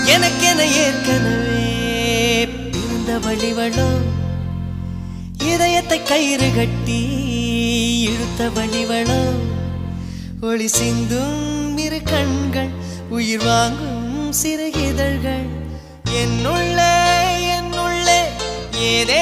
எனக்கென ஏற்கனவே பிறந்த வழிவளோ இதயத்தை கயிறு கட்டி இழுத்த வழிவளோ ஒளி சிந்தும் இரு கண்கள் உயிர் வாங்கும் சிறு இதழ்கள் என்னுள்ளே என்னுள்ளே ஏதே